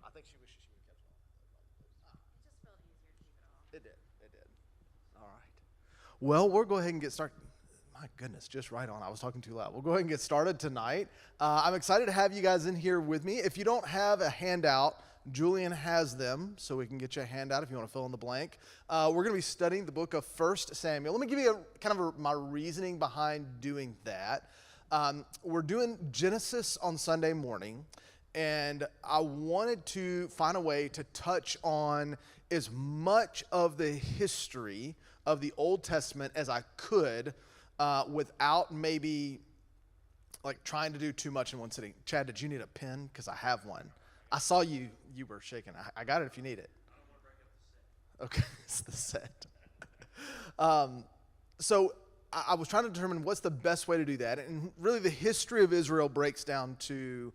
I think she wishes she would have kept it on. It just felt easier to keep it off. It did. It did. All right. Well, we'll go ahead and get started. My goodness, just right on. I was talking too loud. We'll go ahead and get started tonight. I'm excited to have you guys in here with me. If you don't have a handout, Julian has them, so we can get you a handout if you want to fill in the blank. We're going to be studying the book of 1 Samuel. Let me give you my reasoning behind doing that. We're doing Genesis on Sunday morning, and I wanted to find a way to touch on as much of the history of the Old Testament as I could without maybe like trying to do too much in one sitting. Chad, did you need a pen? Because I have one. I saw you were shaking. I got it if you need it. I don't want to break up the set. Okay, it's the set. So I was trying to determine what's the best way to do that. And really the history of Israel breaks down to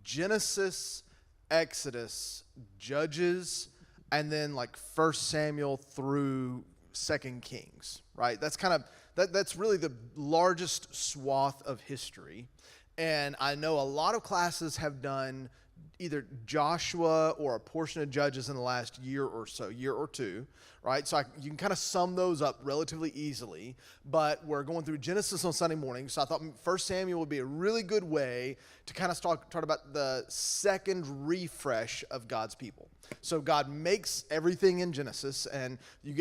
Genesis, Exodus, Judges, and then like 1 Samuel through 2 Kings, right? That's really the largest swath of history. And I know a lot of classes have done either Joshua or a portion of Judges in the last year or two, right? So you can kind of sum those up relatively easily, but we're going through Genesis on Sunday morning, so I thought 1 Samuel would be a really good way to kind of talk about the second refresh of God's people. So God makes everything in Genesis, and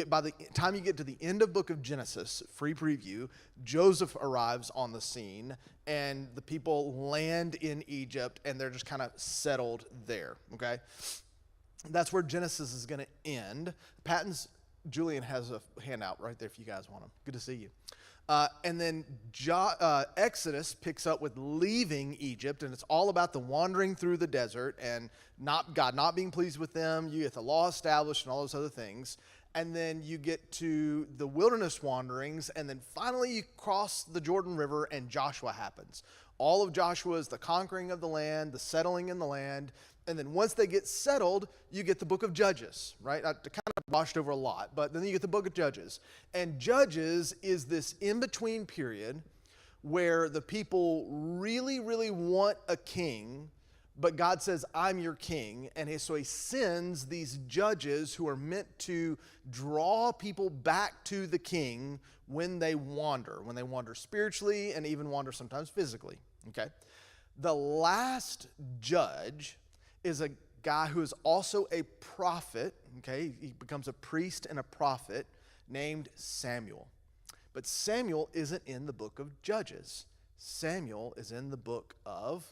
by the time you get to the end of book of Genesis, free preview, Joseph arrives on the scene, and the people land in Egypt, and they're just kind of settled there, okay? That's where Genesis is going to end. Julian has a handout right there if you guys want them. Good to see you. And then Exodus picks up with leaving Egypt, and it's all about the wandering through the desert and God not being pleased with them. You get the law established and all those other things. And then you get to the wilderness wanderings, and then finally you cross the Jordan River and Joshua happens. All of Joshua is the conquering of the land, the settling in the land, and then once they get settled, you get the book of Judges, right? I kind of washed over a lot, but then you get the book of Judges. And Judges is this in-between period where the people really, really want a king, but God says, I'm your king. And so he sends these judges who are meant to draw people back to the king when they wander spiritually and even wander sometimes physically, okay? The last judge is a guy who is also a prophet, okay? He becomes a priest and a prophet named Samuel. But Samuel isn't in the book of Judges. Samuel is in the book of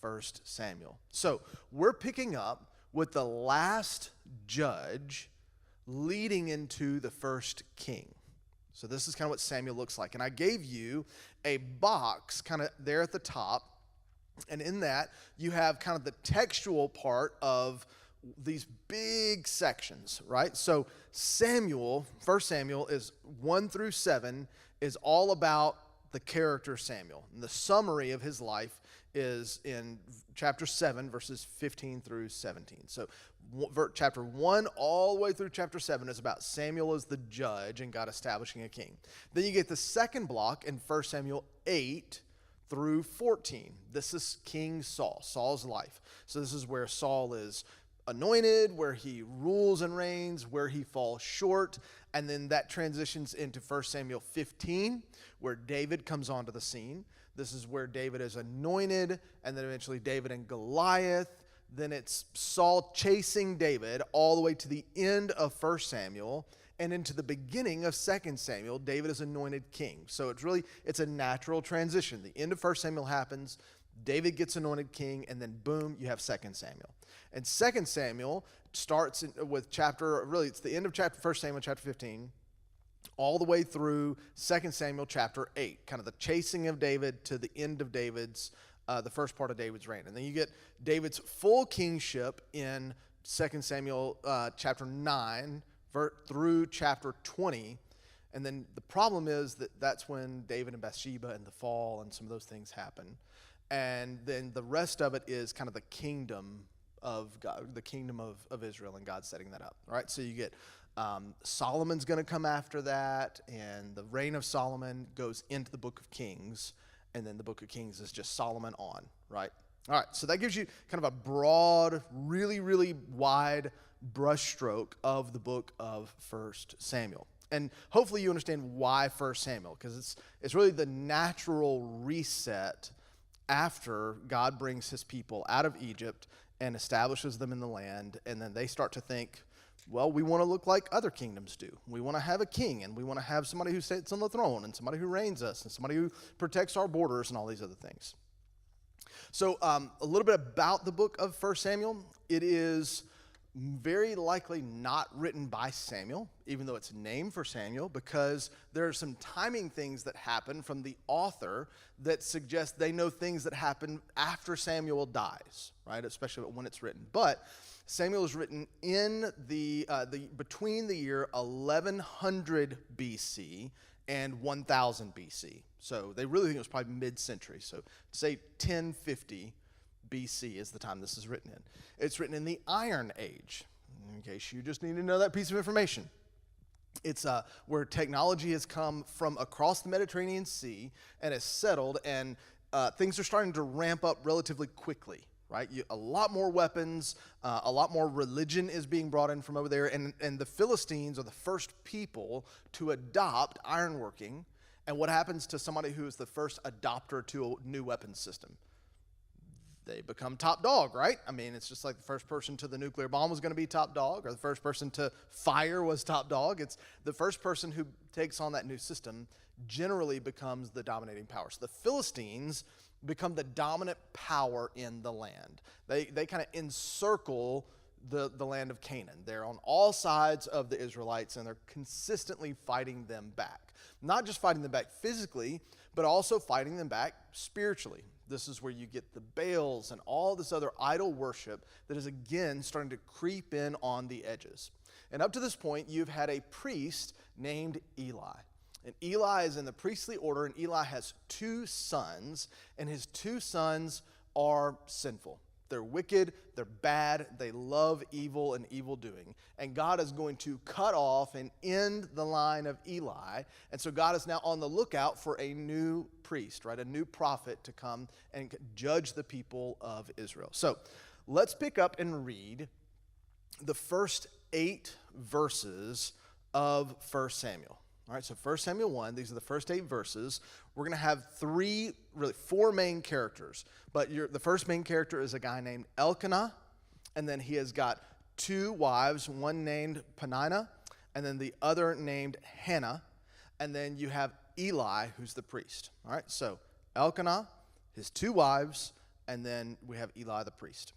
1 Samuel. So we're picking up with the last judge leading into the first king. So this is kind of what Samuel looks like. And I gave you a box kind of there at the top. And in that, you have kind of the textual part of these big sections, right? So 1 Samuel is 1 through 7 is all about the character Samuel. And the summary of his life is in chapter 7, verses 15 through 17. So chapter 1 all the way through chapter 7 is about Samuel as the judge and God establishing a king. Then you get the second block in 1 Samuel 8 through 14. This is King Saul, Saul's life. So this is where Saul is anointed, where he rules and reigns, where he falls short, and then that transitions into 1 Samuel 15, where David comes onto the scene. This is where David is anointed, and then eventually David and Goliath. Then it's Saul chasing David all the way to the end of 1 Samuel, and into the beginning of 2 Samuel, David is anointed king. So it's a natural transition. The end of 1 Samuel happens, David gets anointed king, and then boom, you have 2 Samuel. And 2 Samuel starts with it's the end of 1 Samuel chapter 15, all the way through 2 Samuel chapter 8, kind of the chasing of David to the end of the first part of David's reign. And then you get David's full kingship in 2 Samuel chapter 9, through chapter 20, and then the problem is that's when David and Bathsheba and the fall and some of those things happen, and then the rest of it is kind of the kingdom of God, the kingdom of Israel, and God setting that up, right? So you get Solomon's going to come after that, and the reign of Solomon goes into the book of Kings, and then the book of Kings is just Solomon on, right? All right, so that gives you kind of a broad, really, really wide brushstroke of the book of 1 Samuel. And hopefully you understand why 1 Samuel, because it's really the natural reset after God brings his people out of Egypt and establishes them in the land, and then they start to think, well, we want to look like other kingdoms do. We want to have a king, and we want to have somebody who sits on the throne, and somebody who reigns us, and somebody who protects our borders, and all these other things. So a little bit about the book of 1 Samuel. It is very likely not written by Samuel, even though it's named for Samuel, because there are some timing things that happen from the author that suggest they know things that happen after Samuel dies, right? Especially when it's written. But Samuel is written in the between the year 1100 BC and 1000 BC. So they really think it was probably mid-century. So say 1050 BC is the time this is written in. It's written in the Iron Age, in case you just need to know that piece of information. It's where technology has come from across the Mediterranean Sea and has settled, and things are starting to ramp up relatively quickly, right? A lot more weapons, a lot more religion is being brought in from over there, and the Philistines are the first people to adopt ironworking. And what happens to somebody who is the first adopter to a new weapons system? They become top dog, right? I mean, it's just like the first person to the nuclear bomb was going to be top dog, or the first person to fire was top dog. It's the first person who takes on that new system generally becomes the dominating power. So the Philistines become the dominant power in the land. They kind of encircle the land of Canaan. They're on all sides of the Israelites, and they're consistently fighting them back. Not just fighting them back physically, but also fighting them back spiritually. This is where you get the Baals and all this other idol worship that is again starting to creep in on the edges. And up to this point, you've had a priest named Eli. And Eli is in the priestly order, and Eli has two sons, and his two sons are sinful. They're wicked, they're bad, they love evil and evil doing. And God is going to cut off and end the line of Eli. And so God is now on the lookout for a new priest, right? A new prophet to come and judge the people of Israel. So let's pick up and read the first 8 verses of 1 Samuel. All right, so 1 Samuel 1, these are the first 8 verses. We're going to have 4 main characters. But the first main character is a guy named Elkanah, and then he has got 2 wives, one named Peninnah, and then the other named Hannah. And then you have Eli, who's the priest. All right, so Elkanah, his 2 wives, and then we have Eli the priest.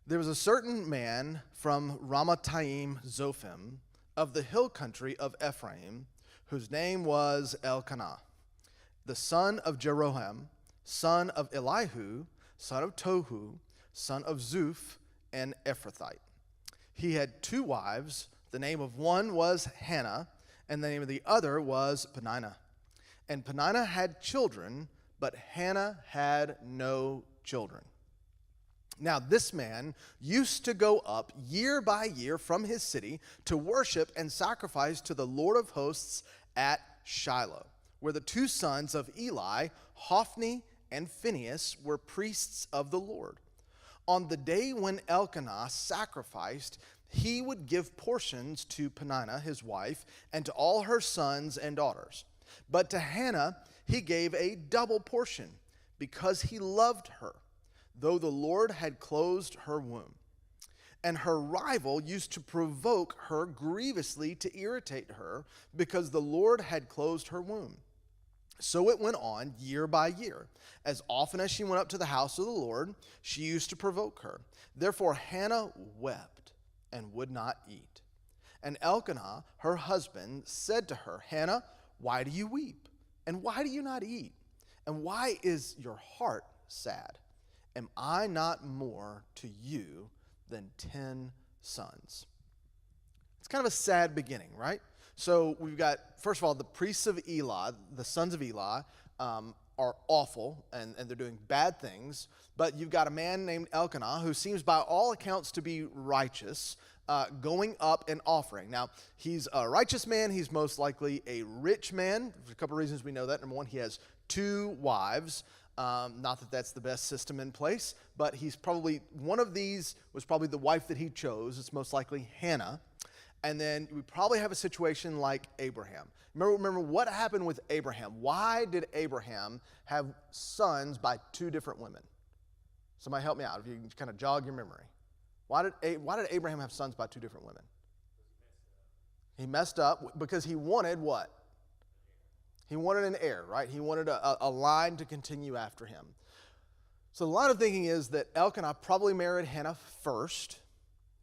There was a certain man from Ramathaim Zophim, of the hill country of Ephraim, whose name was Elkanah, the son of Jeroham, son of Elihu, son of Tohu, son of Zuph, and Ephrathite. He had 2 wives. The name of one was Hannah, and the name of the other was Peninnah. And Peninnah had children, but Hannah had no children. Now, this man used to go up year by year from his city to worship and sacrifice to the Lord of hosts at Shiloh, where the 2 sons of Eli, Hophni and Phinehas, were priests of the Lord. On the day when Elkanah sacrificed, he would give portions to Peninnah, his wife, and to all her sons and daughters. But to Hannah he gave a double portion, because he loved her, though the Lord had closed her womb. And her rival used to provoke her grievously to irritate her, because the Lord had closed her womb. So it went on year by year. As often as she went up to the house of the Lord, she used to provoke her. Therefore Hannah wept and would not eat. And Elkanah, her husband, said to her, Hannah, why do you weep? And why do you not eat? And why is your heart sad? Am I not more to you than 10 sons? It's kind of a sad beginning, right? So we've got, first of all, the priests of Eli, the sons of Eli, are awful, and they're doing bad things. But you've got a man named Elkanah, who seems by all accounts to be righteous, going up and offering. Now, he's a righteous man. He's most likely a rich man. There's a couple reasons we know that. Number one, he has 2 wives. Not that that's the best system in place, but he's probably, one of these was probably the wife that he chose. It's most likely Hannah. And then we probably have a situation like Abraham. Remember what happened with Abraham? Why did Abraham have sons by two different women? Somebody help me out if you can kind of jog your memory. Why did Abraham have sons by two different women? He messed up because he wanted what? He wanted an heir, right? He wanted a line to continue after him. So a lot of thinking is that Elkanah probably married Hannah first.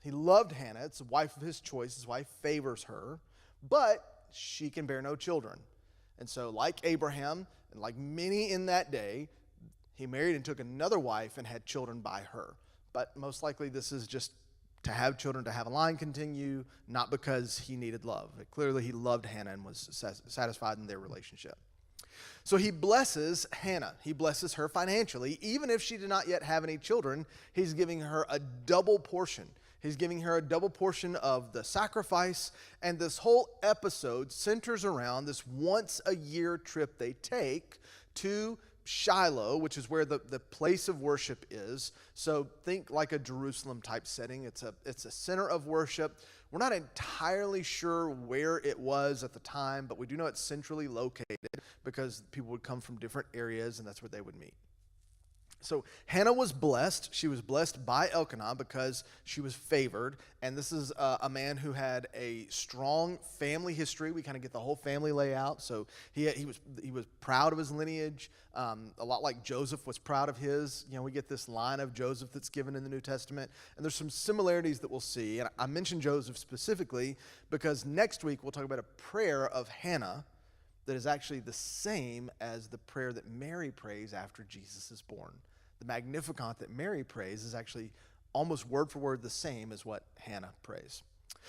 He loved Hannah. It's the wife of his choice. His wife favors her. But she can bear no children. And so like Abraham and like many in that day, he married and took another wife and had children by her. But most likely this is just to have children, to have a line continue, not because he needed love. Clearly he loved Hannah and was satisfied in their relationship. So he blesses Hannah. He blesses her financially. Even if she did not yet have any children, he's giving her a double portion. He's giving her a double portion of the sacrifice, and this whole episode centers around this once-a-year trip they take to Shiloh, which is where the place of worship is. So think like a Jerusalem-type setting. It's a center of worship. We're not entirely sure where it was at the time, but we do know it's centrally located because people would come from different areas, and that's where they would meet. So Hannah was blessed. She was blessed by Elkanah because she was favored. And this is a man who had a strong family history. We kind of get the whole family layout. So he was proud of his lineage, a lot like Joseph was proud of his. You know, we get this line of Joseph that's given in the New Testament. And there's some similarities that we'll see. And I mentioned Joseph specifically because next week we'll talk about a prayer of Hannah that is actually the same as the prayer that Mary prays after Jesus is born. The Magnificat that Mary prays is actually almost word for word the same as what Hannah prays.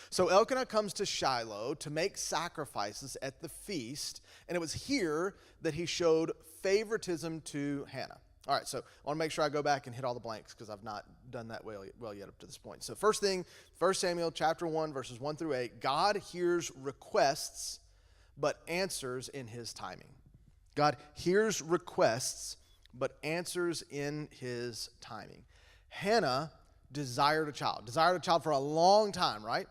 So Elkanah comes to Shiloh to make sacrifices at the feast, and it was here that he showed favoritism to Hannah. All right, so I want to make sure I go back and hit all the blanks because I've not done that well yet up to this point. So first thing, 1 Samuel chapter 1, verses 1 through 8, God hears requests but answers in his timing. God hears requests but answers in his timing. Hannah desired a child for a long time, right?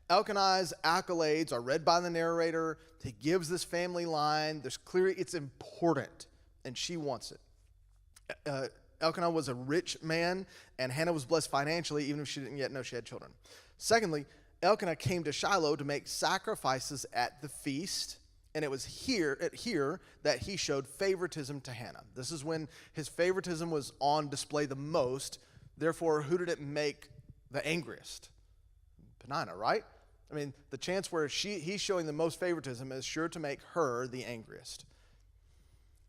Elkanah's accolades are read by the narrator. He gives this family line. There's clearly it's important, and she wants it. Elkanah was a rich man, and Hannah was blessed financially, even if she didn't yet know she had children. Secondly, Elkanah came to Shiloh to make sacrifices at the feast, and it was here that he showed favoritism to Hannah. This is when his favoritism was on display the most. Therefore, who did it make the angriest? Peninnah, right? I mean, the chance where he's showing the most favoritism is sure to make her the angriest.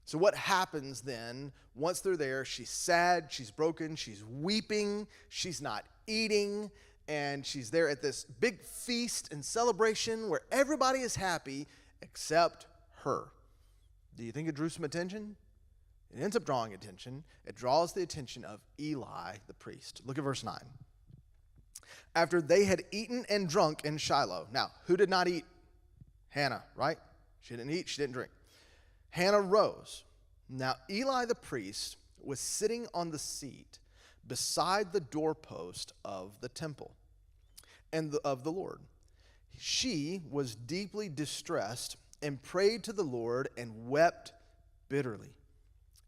So what happens then, once they're there, she's sad, she's broken, she's weeping, she's not eating, and she's there at this big feast and celebration where everybody is happy except her. Do you think it drew some attention? It ends up drawing attention. It draws the attention of Eli, the priest. Look at verse 9. After they had eaten and drunk in Shiloh. Now, who did not eat? Hannah, right? She didn't eat, she didn't drink. Hannah rose. Now, Eli the priest was sitting on the seat beside the doorpost of the temple and of the Lord. She was deeply distressed and prayed to the Lord and wept bitterly.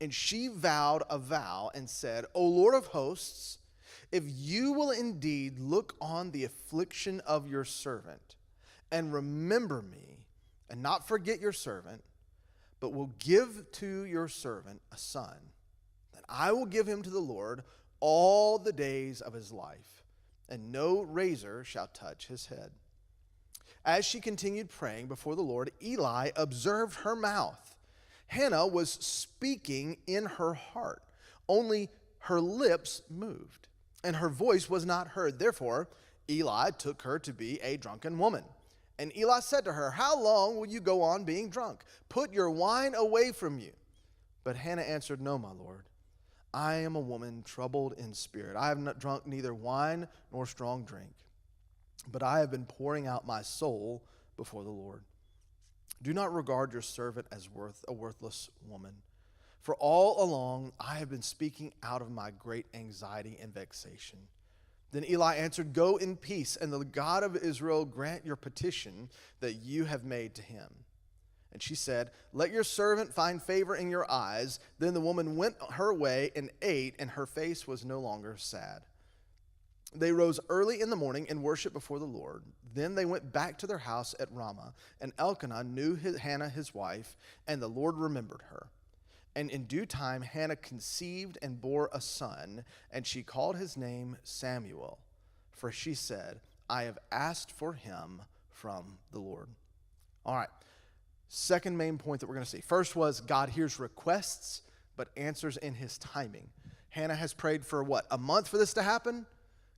And she vowed a vow and said, O Lord of hosts, if you will indeed look on the affliction of your servant and remember me and not forget your servant, but will give to your servant a son, then I will give him to the Lord all the days of his life, and no razor shall touch his head. As she continued praying before the Lord, Eli observed her mouth. Hannah was speaking in her heart, only her lips moved, and her voice was not heard. Therefore, Eli took her to be a drunken woman. And Eli said to her, How long will you go on being drunk? Put your wine away from you. But Hannah answered, No, my Lord. I am a woman troubled in spirit. I have not drunk neither wine nor strong drink, but I have been pouring out my soul before the Lord. Do not regard your servant as a worthless woman, For all along I have been speaking out of my great anxiety and vexation. Then Eli answered, go in peace, and the God of Israel grant your petition that you have made to him. And she said, let your servant find favor in your eyes. Then the woman went her way and ate, and her face was no longer sad. They rose early in the morning and worshiped before the Lord. Then they went back to their house at Ramah, and Elkanah knew Hannah his wife, and the Lord remembered her. And in due time, Hannah conceived and bore a son, and she called his name Samuel, for she said, I have asked for him from the Lord. All right, second main point that we're going to see. First was God hears requests, but answers in his timing. Hannah has prayed for what, a month for this to happen?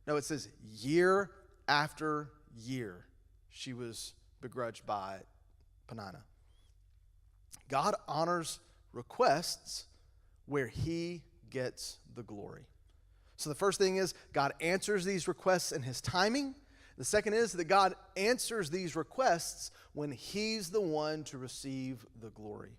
No, it says year after year she was begrudged by Peninnah. God honors requests where he gets the glory. So the first thing is God answers these requests in his timing. The second is that God answers these requests when he's the one to receive the glory.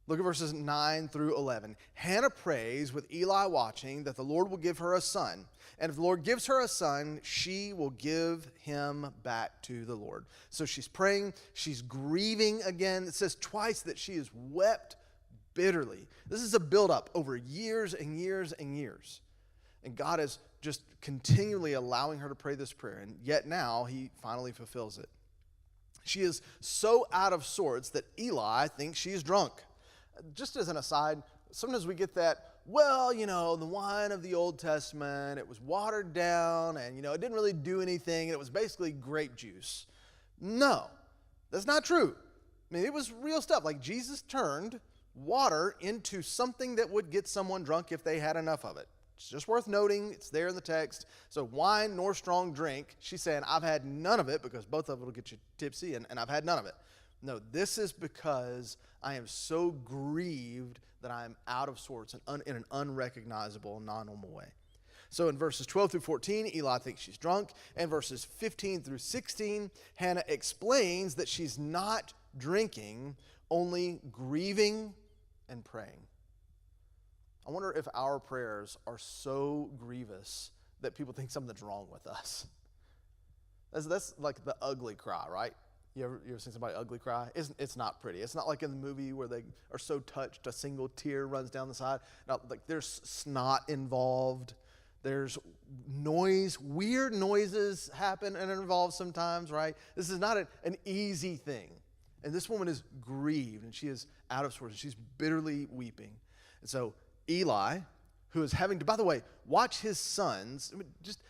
Look at verses 9 through 11. Hannah prays with Eli watching that the Lord will give her a son. And if the Lord gives her a son, she will give him back to the Lord. So she's praying. She's grieving again. It says twice that she has wept bitterly. This is a buildup over years and years and years. And God is just continually allowing her to pray this prayer. And yet now he finally fulfills it. She is so out of sorts that Eli thinks she's drunk. Just as an aside, sometimes we get that, well, the wine of the Old Testament, it was watered down and, it didn't really do anything. And it was basically grape juice. No, that's not true. I mean, it was real stuff. Like Jesus turned water into something that would get someone drunk if they had enough of it. It's just worth noting. It's there in the text. So wine nor strong drink. She's saying, I've had none of it because both of it will get you tipsy, and I've had none of it. No, this is because I am so grieved that I am out of sorts and in an unrecognizable, non-normal way. So in verses 12 through 14, Eli thinks she's drunk. And verses 15 through 16, Hannah explains that she's not drinking, only grieving and praying. I wonder if our prayers are so grievous that people think something's wrong with us. That's like the ugly cry, right? You ever seen somebody ugly cry? It's not pretty. It's not like in the movie where they are so touched a single tear runs down the side. No, like there's snot involved. There's noise, weird noises happen and involved sometimes, right? This is not an easy thing. And this woman is grieved, and she is out of sorts, and she's bitterly weeping. And so Eli, who is having to, by the way, watch his sons. Just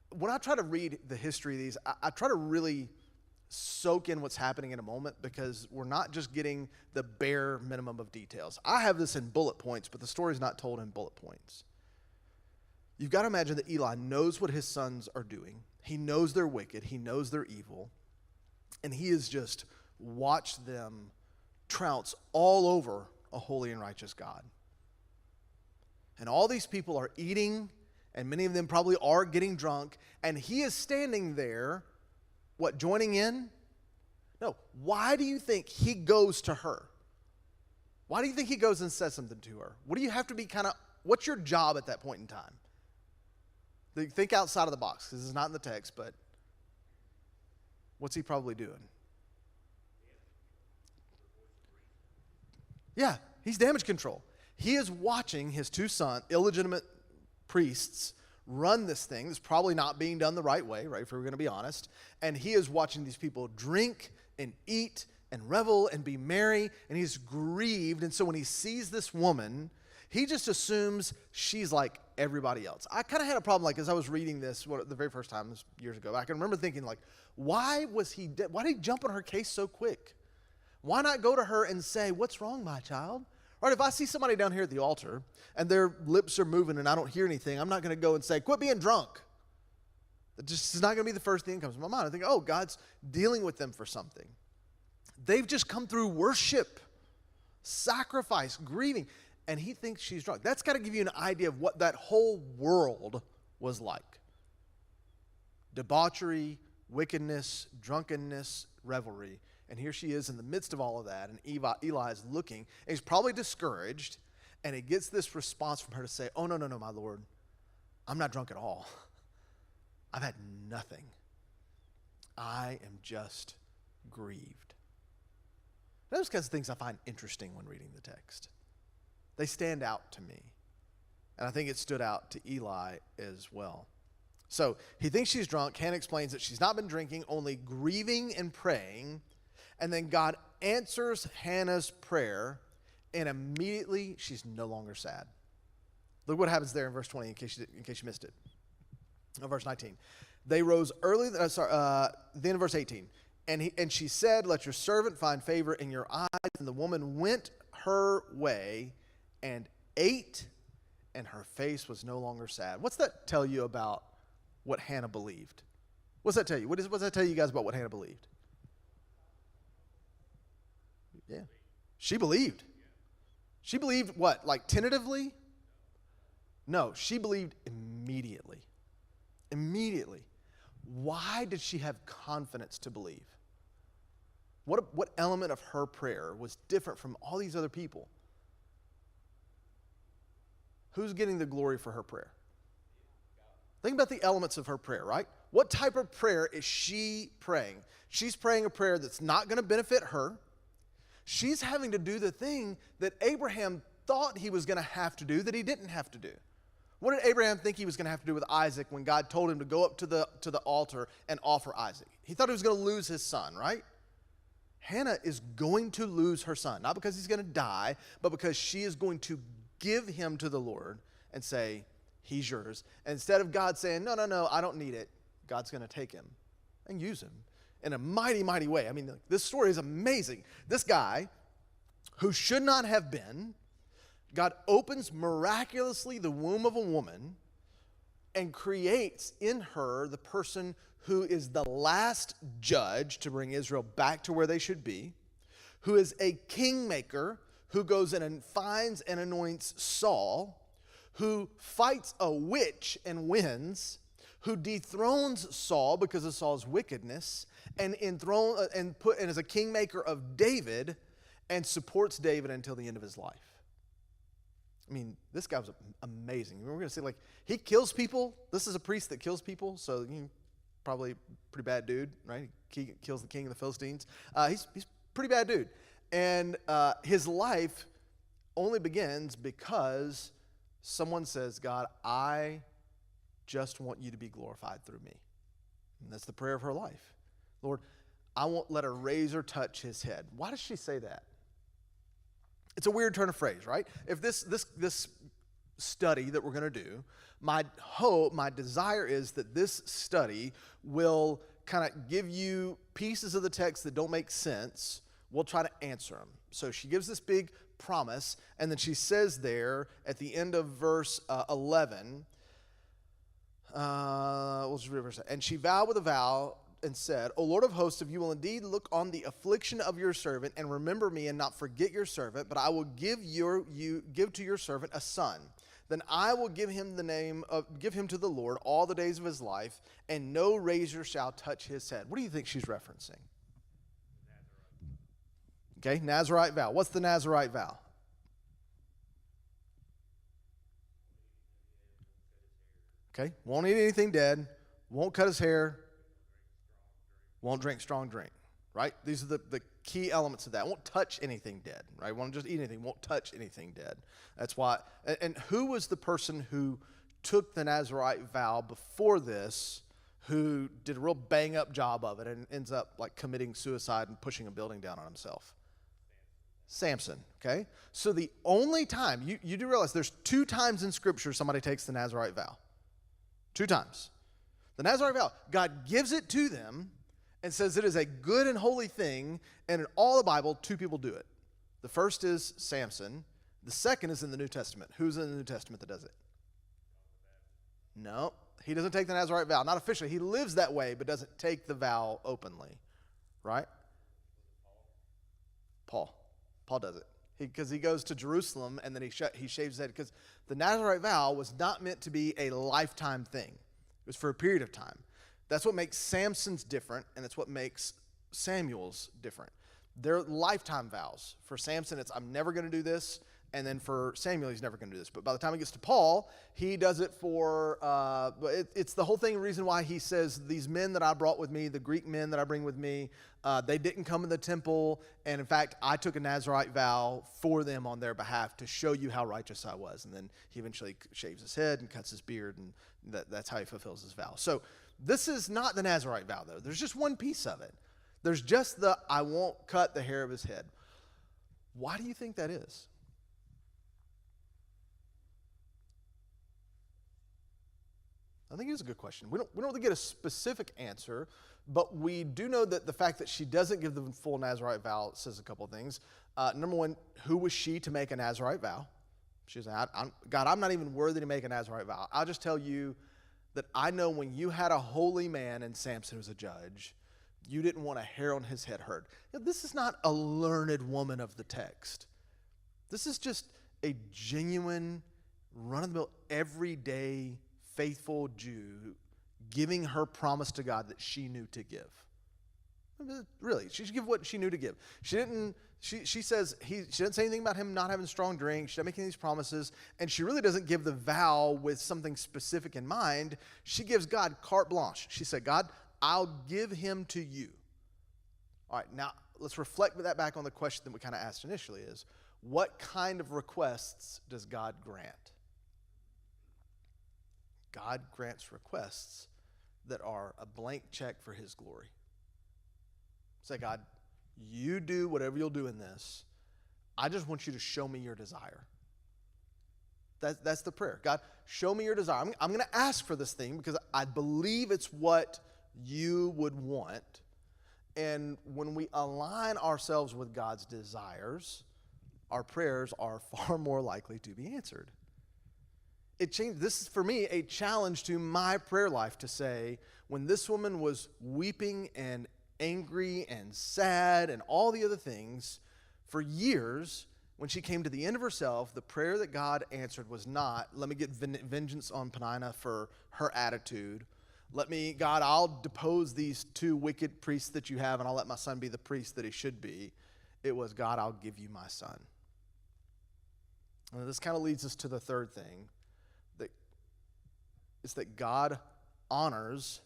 when I try to read the history of these, I try to really soak in what's happening in a moment, because we're not just getting the bare minimum of details. I have this in bullet points, but the story's not told in bullet points. You've got to imagine that Eli knows what his sons are doing. He knows they're wicked. He knows they're evil. And he has just watched them trounce all over a holy and righteous God. And all these people are eating, and many of them probably are getting drunk, and he is standing there, what, joining in? No. Why do you think he goes to her? Why do you think he goes and says something to her? What do you have to be what's your job at that point in time? Think outside of the box, because this is not in the text, but what's he probably doing? Yeah, he's damage control. He is watching his two sons, illegitimate priests, run this thing. It's probably not being done the right way, right, if we're going to be honest. And he is watching these people drink and eat and revel and be merry, and he's grieved. And so when he sees this woman, he just assumes she's like everybody else. I kind of had a problem, like, as I was reading this the very first time, this years ago, I can remember thinking, like, why did he jump on her case so quick? Why not go to her and say, what's wrong, my child? Right, if I see somebody down here at the altar and their lips are moving and I don't hear anything, I'm not going to go and say, quit being drunk. It just is not going to be the first thing that comes to my mind. I think, oh, God's dealing with them for something. They've just come through worship, sacrifice, grieving, and he thinks she's drunk. That's got to give you an idea of what that whole world was like. Debauchery, wickedness, drunkenness, revelry. And here she is in the midst of all of that, and Eli is looking, and he's probably discouraged, And it gets this response from her to say, oh, no, my Lord. I'm not drunk at all. I've had nothing. I am just grieved. Those kinds of things I find interesting when reading the text. They stand out to me. And I think it stood out to Eli as well. So he thinks she's drunk. Hannah explains that she's not been drinking, only grieving and praying. And then God answers Hannah's prayer, and immediately she's no longer sad. Look what happens there in verse 20 in case you missed it. Verse 19. They rose early, the end of verse 18. And she said, let your servant find favor in your eyes. And the woman went her way and ate, and her face was no longer sad. What's that tell you about what Hannah believed? What's that tell you? What does that tell you guys about what Hannah believed? Yeah. She believed. She believed what? Like tentatively? No, she believed immediately. Immediately. Why did she have confidence to believe? What element of her prayer was different from all these other people? Who's getting the glory for her prayer? Think about the elements of her prayer, right? What type of prayer is she praying? She's praying a prayer that's not going to benefit her. She's having to do the thing that Abraham thought he was going to have to do that he didn't have to do. What did Abraham think he was going to have to do with Isaac when God told him to go up to the altar and offer Isaac? He thought he was going to lose his son, right? Hannah is going to lose her son, not because he's going to die, but because she is going to give him to the Lord and say, he's yours. And instead of God saying, no, I don't need it, God's going to take him and use him in a mighty, mighty way. I mean, this story is amazing. This guy, who should not have been, God opens miraculously the womb of a woman and creates in her the person who is the last judge to bring Israel back to where they should be, who is a kingmaker, who goes in and finds and anoints Saul, who fights a witch and wins, who dethrones Saul because of Saul's wickedness, and is a kingmaker of David, and supports David until the end of his life. I mean, this guy was amazing. We're going to say, like, he kills people. This is a priest that kills people, so probably a pretty bad dude, right? He kills the king of the Philistines. He's a pretty bad dude. And his life only begins because someone says, God, I just want you to be glorified through me. And that's the prayer of her life. Lord, I won't let a razor touch his head. Why does she say that? It's a weird turn of phrase, right? If this study that we're going to do, my desire is that this study will kind of give you pieces of the text that don't make sense. We'll try to answer them. So she gives this big promise, and then she says there at the end of verse 11, we'll just read verse. And she vowed with a vow and said, O Lord of hosts, if you will indeed look on the affliction of your servant and remember me and not forget your servant, but I will give to your servant a son. Then I will give him to the Lord all the days of his life, and no razor shall touch his head. What do you think she's referencing? Okay, Nazirite vow. What's the Nazirite vow? Okay, won't eat anything dead, won't cut his hair, won't drink strong drink, right? These are the key elements of that. Won't touch anything dead, right? Won't just eat anything, won't touch anything dead. That's why. And who was the person who took the Nazirite vow before this, who did a real bang-up job of it and ends up like committing suicide and pushing a building down on himself? Samson, okay? So the only time, you do realize there's 2 times in Scripture somebody takes the Nazirite vow. 2 times. The Nazirite vow, God gives it to them and says it is a good and holy thing, and in all the Bible, 2 people do it. The first is Samson. The second is in the New Testament. Who's in the New Testament that does it? No, he doesn't take the Nazirite vow. Not officially. He lives that way, but doesn't take the vow openly, right? Paul does it. Because he goes to Jerusalem, and then he shaves his head. Because the Nazirite vow was not meant to be a lifetime thing. It was for a period of time. That's what makes Samson's different, and it's what makes Samuel's different. They're lifetime vows. For Samson, it's I'm never going to do this. And then for Samuel, he's never going to do this. But by the time he gets to Paul, he does it for, it's the whole thing, reason why he says, these men that I brought with me, the Greek men that I bring with me, they didn't come in the temple. And in fact, I took a Nazirite vow for them on their behalf to show you how righteous I was. And then he eventually shaves his head and cuts his beard, and that's how he fulfills his vow. So this is not the Nazirite vow, though. There's just one piece of it. There's just the, I won't cut the hair of his head. Why do you think that is? I think it's a good question. We don't really get a specific answer, but we do know that the fact that she doesn't give the full Nazirite vow says a couple of things. Number one, who was she to make a Nazirite vow? She was like, God, I'm not even worthy to make a Nazirite vow. I'll just tell you that I know when you had a holy man and Samson was a judge, you didn't want a hair on his head hurt. This is not a learned woman of the text. This is just a genuine, run-of-the-mill, everyday, faithful Jew giving her promise to God that she knew to give. Really, she should give what she knew to give. She says she didn't say anything about him not having strong drink. She doesn't make any of these promises, and she really doesn't give the vow with something specific in mind. She gives God carte blanche. She said, God, I'll give him to you. All right, now let's reflect that back on the question that we kind of asked initially is, what kind of requests does God grant? God grants requests that are a blank check for his glory. Say, God, you do whatever you'll do in this. I just want you to show me your desire. That's the prayer. God, show me your desire. I'm going to ask for this thing because I believe it's what you would want. And when we align ourselves with God's desires, our prayers are far more likely to be answered. It changed. This is, for me, a challenge to my prayer life to say, when this woman was weeping and angry and sad and all the other things for years, when she came to the end of herself, the prayer that God answered was not, let me get vengeance on Peninnah for her attitude. God, I'll depose these two wicked priests that you have, and I'll let my son be the priest that he should be. It was, God, I'll give you my son. And this kind of leads us to the third thing. It's that God honors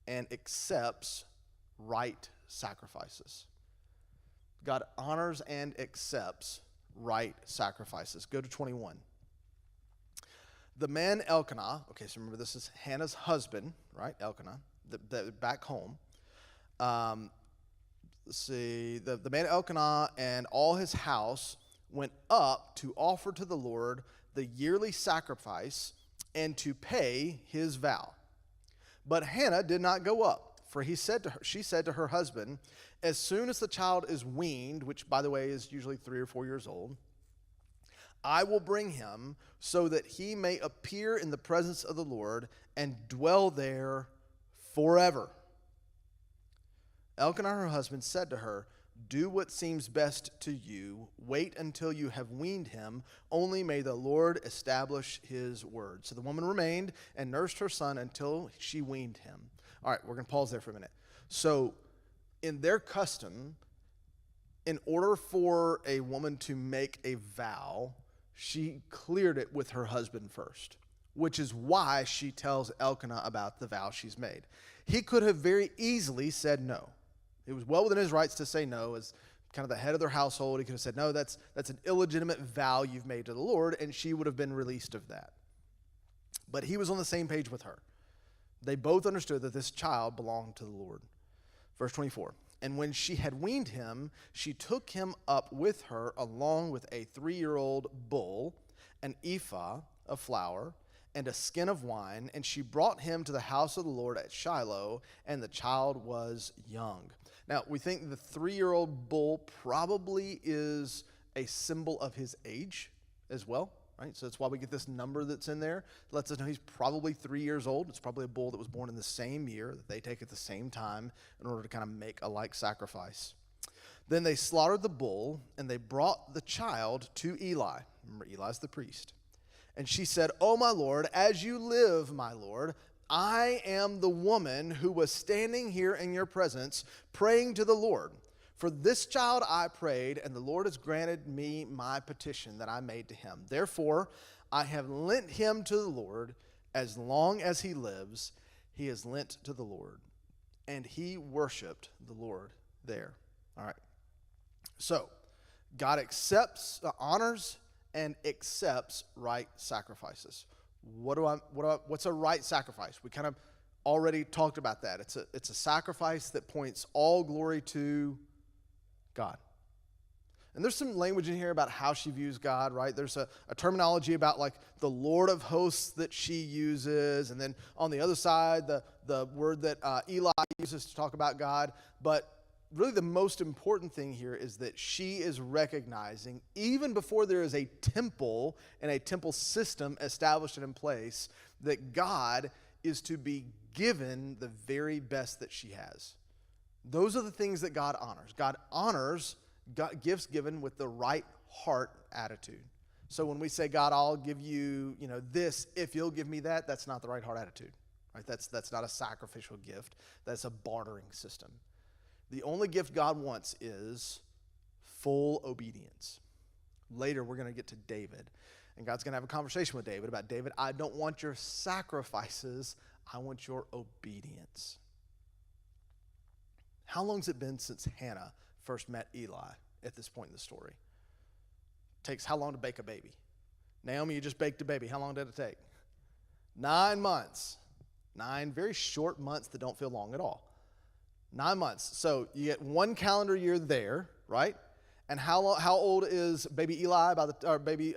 and accepts right sacrifices. God honors and accepts right sacrifices. Go to 21. The man Elkanah, okay, so remember this is Hannah's husband, right? Elkanah, back home. Let's see, the man Elkanah and all his house went up to offer to the Lord the yearly sacrifice and to pay his vow. But Hannah did not go up, for she said to her husband, as soon as the child is weaned, which by the way is usually 3 or 4 years old, I will bring him so that he may appear in the presence of the Lord and dwell there forever. Elkanah, her husband, said to her, do what seems best to you. Wait until you have weaned him. Only may the Lord establish his word. So the woman remained and nursed her son until she weaned him. All right, we're going to pause there for a minute. So in their custom, in order for a woman to make a vow, she cleared it with her husband first, which is why she tells Elkanah about the vow she's made. He could have very easily said no. It was well within his rights to say no. As kind of the head of their household, he could have said, no, that's an illegitimate vow you've made to the Lord, and she would have been released of that. But he was on the same page with her. They both understood that this child belonged to the Lord. Verse 24, and when she had weaned him, she took him up with her along with a 3-year-old bull, an ephah of flour, and a skin of wine, and she brought him to the house of the Lord at Shiloh, and the child was young. Now, we think the 3-year-old bull probably is a symbol of his age as well, right? So that's why we get this number that's in there. It lets us know he's probably 3 years old. It's probably a bull that was born in the same year, that they take at the same time in order to kind of make a like sacrifice. Then they slaughtered the bull, and they brought the child to Eli. Remember, Eli's the priest. And she said, "Oh, my Lord, as you live, my Lord, I am the woman who was standing here in your presence praying to the Lord. For this child I prayed, and the Lord has granted me my petition that I made to him. Therefore, I have lent him to the Lord. As long as he lives, he is lent to the Lord. And he worshiped the Lord there. All right. So, God honors and accepts right sacrifices. What's a right sacrifice? We kind of already talked about that. It's a sacrifice that points all glory to God. And there's some language in here about how she views God, right? There's a terminology about like the Lord of hosts that she uses. And then on the other side, the word that Eli uses to talk about God. But really the most important thing here is that she is recognizing, even before there is a temple and a temple system established and in place, that God is to be given the very best that she has. Those are the things that God honors. God honors gifts given with the right heart attitude. So when we say, God, I'll give you, this if you'll give me that, that's not the right heart attitude. Right? That's not a sacrificial gift. That's a bartering system. The only gift God wants is full obedience. Later, we're going to get to David. And God's going to have a conversation with David about, David, I don't want your sacrifices. I want your obedience. How long has it been since Hannah first met Eli at this point in the story? Takes how long to bake a baby? Naomi, you just baked a baby. How long did it take? 9 months. 9 very short months that don't feel long at all. 9 months. So you get 1 calendar year there, right? And how old is baby Eli baby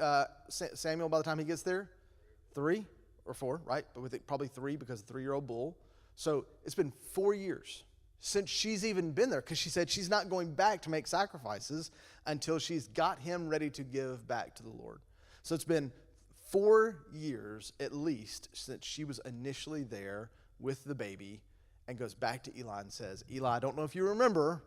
Samuel by the time he gets there? 3 or 4, right? But we think probably 3 because of the 3-year-old bull. So it's been 4 years since she's even been there, because she said she's not going back to make sacrifices until she's got him ready to give back to the Lord. So it's been 4 years at least since she was initially there with the baby, and goes back to Eli and says, Eli, I don't know if you remember,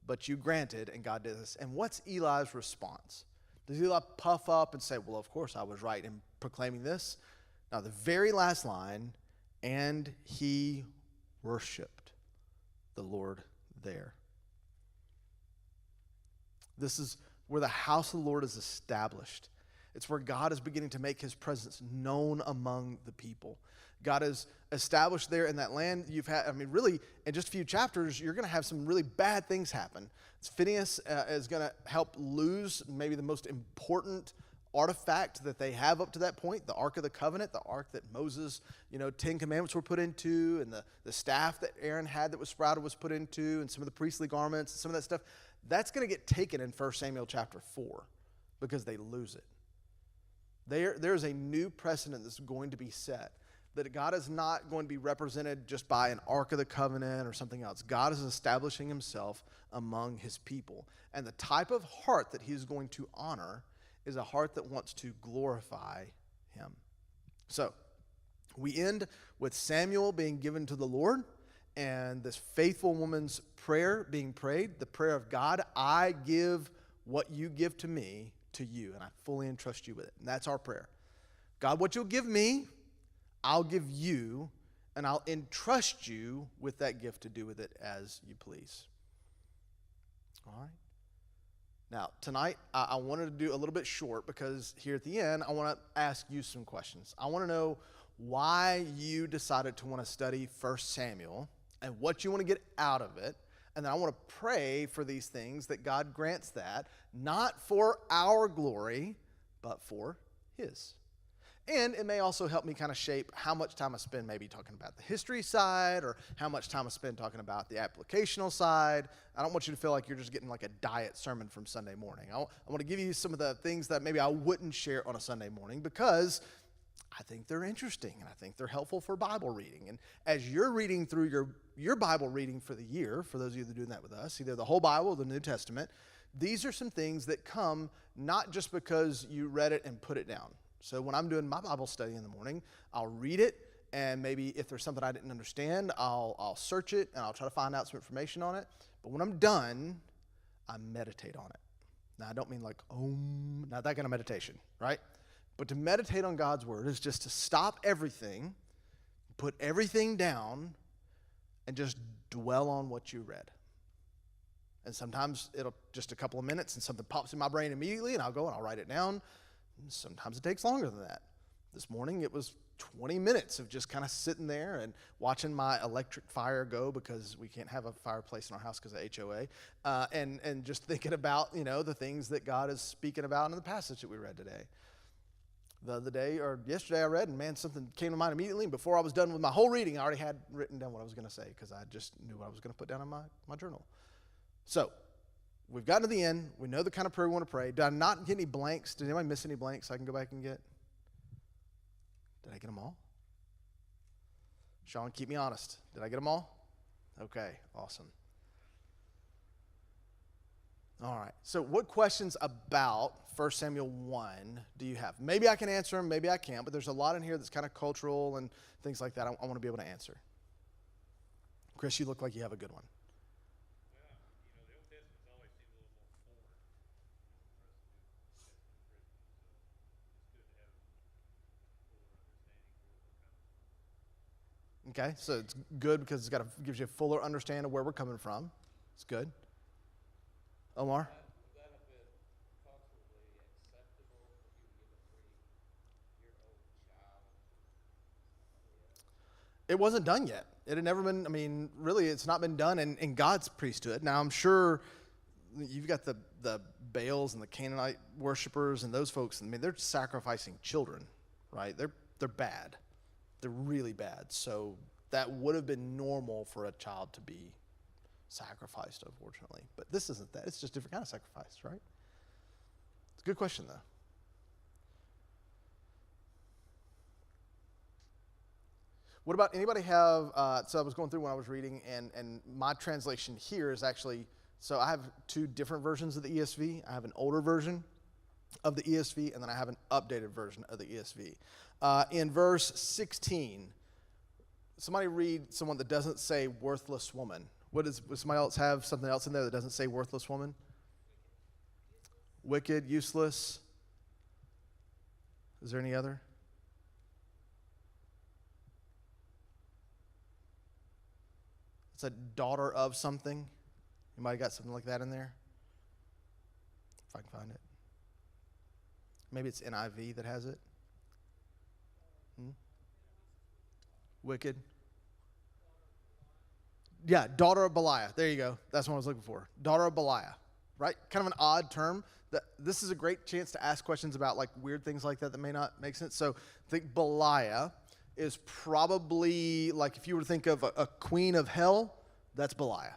but you granted, and God did this. And what's Eli's response? Does Eli puff up and say, well, of course I was right in proclaiming this? Now, the very last line, and he worshiped the Lord there. This is where the house of the Lord is established. It's where God is beginning to make his presence known among the people. God is established there in that land. Really, in just a few chapters, you're going to have some really bad things happen. Phinehas is going to help lose maybe the most important artifact that they have up to that point, the Ark of the Covenant, the Ark that Moses, 10 Commandments were put into, and the staff that Aaron had that was sprouted was put into, and some of the priestly garments, and some of that stuff. That's going to get taken in 1 Samuel chapter 4 because they lose it. There's a new precedent that's going to be set, that God is not going to be represented just by an Ark of the Covenant or something else. God is establishing himself among his people. And the type of heart that he's going to honor is a heart that wants to glorify him. So, we end with Samuel being given to the Lord and this faithful woman's prayer being prayed, the prayer of God, I give what you give to me to you, and I fully entrust you with it. And that's our prayer. God, what you'll give me, I'll give you, and I'll entrust you with that gift to do with it as you please. All right? Now, tonight, I wanted to do a little bit short because here at the end, I want to ask you some questions. I want to know why you decided to want to study 1 Samuel and what you want to get out of it. And then I want to pray for these things that God grants that, not for our glory, but for his. And it may also help me kind of shape how much time I spend maybe talking about the history side or how much time I spend talking about the applicational side. I don't want you to feel like you're just getting like a diet sermon from Sunday morning. I want to give you some of the things that maybe I wouldn't share on a Sunday morning because I think they're interesting and I think they're helpful for Bible reading. And as you're reading through your Bible reading for the year, for those of you that are doing that with us, either the whole Bible or the New Testament, these are some things that come not just because you read it and put it down. So when I'm doing my Bible study in the morning, I'll read it, and maybe if there's something I didn't understand, I'll search it, and I'll try to find out some information on it. But when I'm done, I meditate on it. Now, I don't mean like, not that kind of meditation, right? But to meditate on God's word is just to stop everything, put everything down, and just dwell on what you read. And sometimes it'll just a couple of minutes and something pops in my brain immediately and I'll go and I'll write it down. And sometimes it takes longer than that. This morning it was 20 minutes of just kind of sitting there and watching my electric fire go because we can't have a fireplace in our house because of HOA. And just thinking about, the things that God is speaking about in the passage that we read today. The other day or yesterday I read and man, something came to mind immediately. And before I was done with my whole reading, I already had written down what I was going to say because I just knew what I was going to put down in my journal. So we've gotten to the end. We know the kind of prayer we want to pray. Did I not get any blanks? Did anybody miss any blanks I can go back and get? Did I get them all? Sean, keep me honest. Did I get them all? Okay, awesome. All right. So what questions about 1 Samuel 1 do you have? Maybe I can answer them, maybe I can't, but there's a lot in here that's kind of cultural and things like that I want to be able to answer. Chris, you look like you have a good one. The Old Testament's always seemed a little more foreign for us to do Christians. So it's good to have a fuller understanding of where we're coming from. Okay, so it's good because gives you a fuller understanding of where we're coming from. It's good. Omar? Would that have been culturally acceptable for you to give a 3-year-old child? It wasn't done yet. It had never been, really, it's not been done in God's priesthood. Now, I'm sure you've got the Baals and the Canaanite worshipers and those folks. They're sacrificing children, right? They're bad. They're really bad. So that would have been normal for a child to be sacrificed, unfortunately. But this isn't that. It's just a different kind of sacrifice, right? It's a good question, though. What about anybody have, so I was going through when I was reading, and my translation here is actually, so I have two different versions of the ESV. I have an older version of the ESV, and then I have an updated version of the ESV. In verse 16, somebody read someone that doesn't say worthless woman. Does somebody else have something else in there that doesn't say worthless woman? Wicked, useless. Is there any other? It's a daughter of something. Anybody got something like that in there? If I can find it. Maybe it's NIV that has it. Wicked. Yeah, daughter of Belial. There you go. That's what I was looking for. Daughter of Belial. Right? Kind of an odd term. This is a great chance to ask questions about like weird things like that may not make sense. So I think Belial is probably like if you were to think of a queen of hell, that's Belial.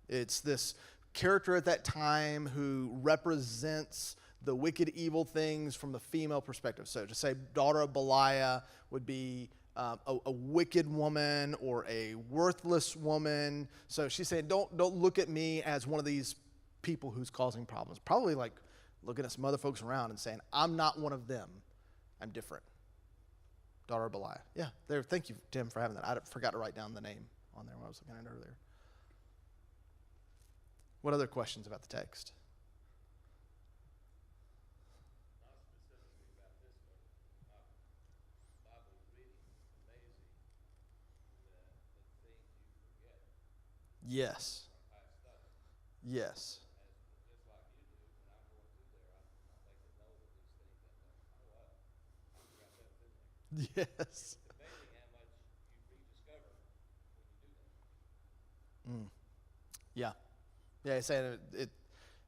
It's this character at that time who represents the wicked, evil things from the female perspective. So to say daughter of Belial would be a wicked woman or a worthless woman. So she's saying, don't look at me as one of these people who's causing problems. Probably like looking at some other folks around and saying, I'm not one of them. I'm different. Daughter of Belial. Yeah, there. Thank you, Tim, for having that. I forgot to write down the name on there when I was looking at it earlier. What other questions about the text? Not specifically about this one. Bible reading is amazing. The things you forget Yes. from past studies. Yes. Just like you do, when I'm going through there, I make a note of these things. I what? I forgot that was in there. Yes. It's amazing how much you rediscover when you do that. Yeah. Yeah, he's saying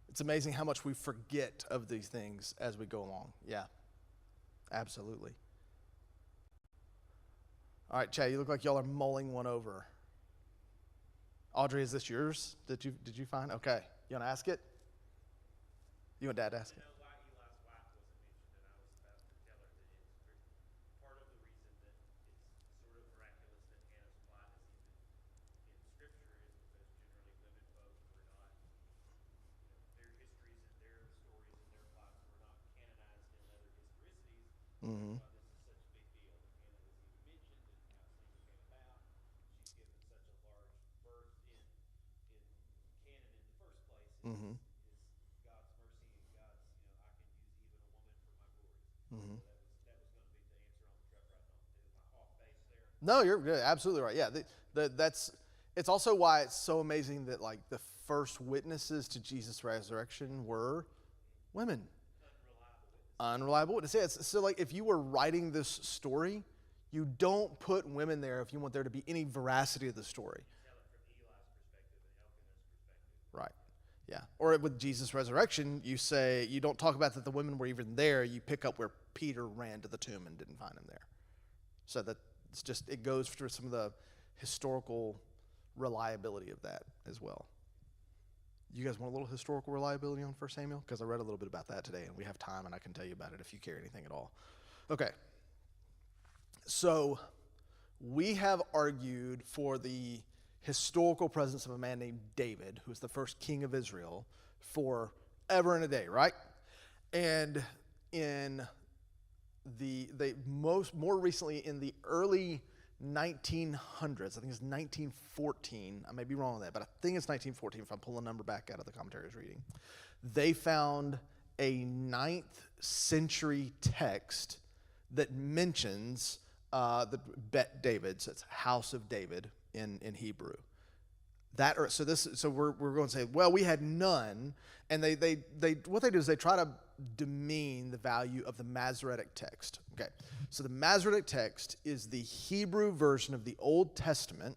it's amazing how much we forget of these things as we go along. Yeah. Absolutely. All right, Chad, you look like y'all are mulling one over. Audrey, is this yours? Did you find? Okay. You want to ask it? You want Dad to ask it? Eli's wife wasn't mentioned, and I was about to tell her that it's part of the reason that it's sort of miraculous that Hannah's plot is even in Scripture is because generally women folk were not, their histories and their stories and their plots were not canonized in other historicities. Mm-hmm. That's why this is such a big deal. Hannah was even mentioned and how Samuel came about. She's given such a large berth in canon in the first place. Mm-hmm. Is God's mercy and God's, I can use even a woman for my glory. Mm-hmm. So that was going to be the answer on the truck right now. Is my off base there? No, you're good. Absolutely right. Yeah, it's also why it's so amazing that like the first witnesses to Jesus' resurrection were women. Unreliable witness. Yeah, so like if you were writing this story, you don't put women there if you want there to be any veracity of the story. Right. Yeah. Or with Jesus' resurrection, you say, you don't talk about that the women were even there. You pick up where Peter ran to the tomb and didn't find him there. So that it's just, it goes through some of the historical reliability of that as well. You guys want a little historical reliability on 1 Samuel? Because I read a little bit about that today, and we have time, and I can tell you about it if you care anything at all. Okay. So we have argued for the historical presence of a man named David, who was the first king of Israel, forever and a day, right? And in more recently in the early 1900s, I think it's 1914, I may be wrong on that, but I think it's 1914 if I pull a number back out of the commentary I was reading. They found a 9th century text that mentions the Bet David, so it's House of David in Hebrew. So we're going to say, well, we had none, and they what they do is they try to demean the value of the Masoretic text. Okay, so the Masoretic text is the Hebrew version of the Old Testament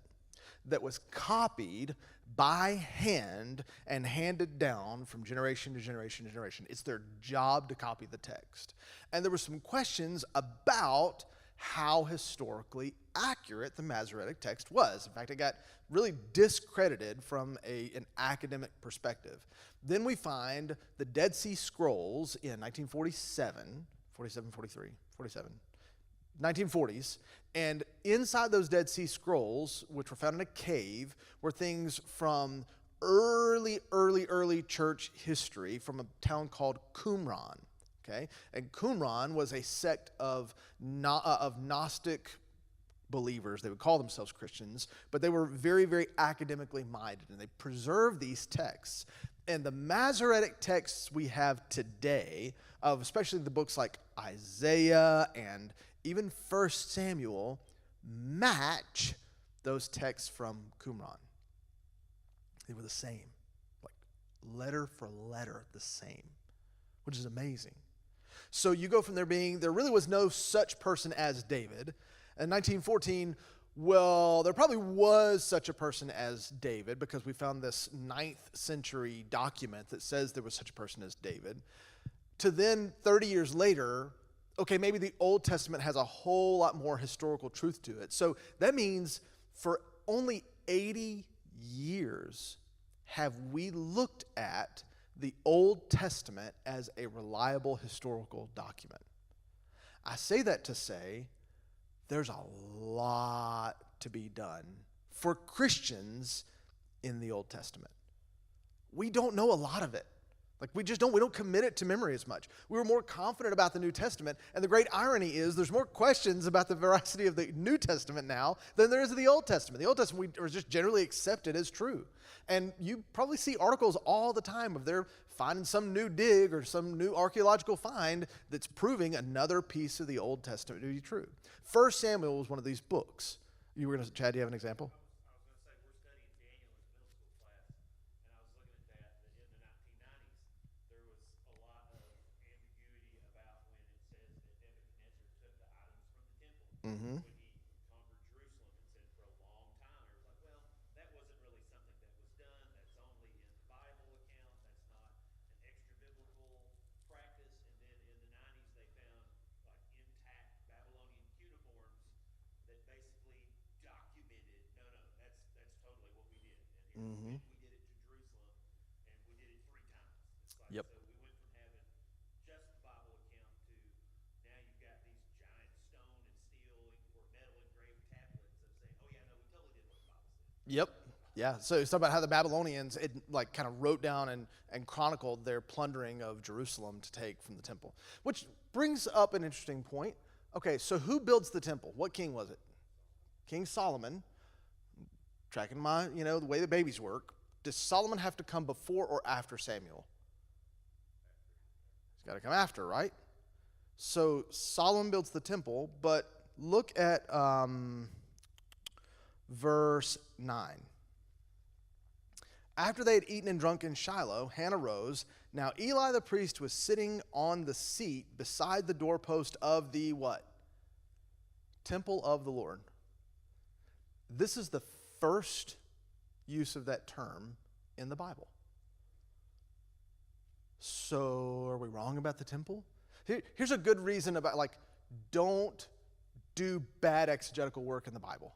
that was copied by hand and handed down from generation to generation to generation. It's their job to copy the text. And there were some questions about how historically accurate the Masoretic text was. In fact, it got really discredited from an academic perspective. Then we find the Dead Sea Scrolls in 1940s, and inside those Dead Sea Scrolls, which were found in a cave, were things from early church history from a town called Qumran. Okay, and Qumran was a sect of Gnostic believers. They would call themselves Christians, but they were very, very academically minded, and they preserved these texts. And the Masoretic texts we have today, of especially the books like Isaiah and even 1 Samuel, match those texts from Qumran. They were the same, like letter for letter the same, which is amazing. So you go from there really was no such person as David. In 1914, well, there probably was such a person as David because we found this 9th century document that says there was such a person as David. To then, 30 years later, okay, maybe the Old Testament has a whole lot more historical truth to it. So that means for only 80 years have we looked at the Old Testament as a reliable historical document. I say that to say there's a lot to be done for Christians in the Old Testament. We don't know a lot of it. Like we don't commit it to memory as much. We were more confident about the New Testament, and the great irony is there's more questions about the veracity of the New Testament now than there is of the Old Testament. The Old Testament was just generally accepted as true. And you probably see articles all the time of they're finding some new dig or some new archaeological find that's proving another piece of the Old Testament to be true. 1 Samuel was one of these books. Chad, do you have an example? I was going to say, we're studying Daniel as a middle school class, and I was looking at that in the 1990s, there was a lot of ambiguity about when it says that Nebuchadnezzar took the items from the temple. Mm-hmm. When he conquered Jerusalem and said for a long time, it was like, well, that wasn't really something that was done. That's only in the Bible account. That's not an extra biblical practice. And then in the 90s, they found like intact Babylonian cuneiforms that basically documented, no, that's totally what we did. And Mm-hmm. we did it to Jerusalem, and we did it 3 times. It's like, Yep. so we went from having just the Bible account to now you've got these giant stone and steel or metal engraved tablets of saying, oh yeah, no, we totally did what the Bible said. Yep. Yeah. So it's about how the Babylonians kind of wrote down and chronicled their plundering of Jerusalem to take from the temple. Which brings up an interesting point. Okay, so who builds the temple? What king was it? King Solomon. Tracking the way the babies work. Does Solomon have to come before or after Samuel? He's got to come after, right? So Solomon builds the temple, but look at verse 9. After they had eaten and drunk in Shiloh, Hannah rose. Now Eli the priest was sitting on the seat beside the doorpost of the what? Temple of the Lord. This is the first use of that term in the Bible. So are we wrong about the temple? Here's a good reason about, like, don't do bad exegetical work in the Bible.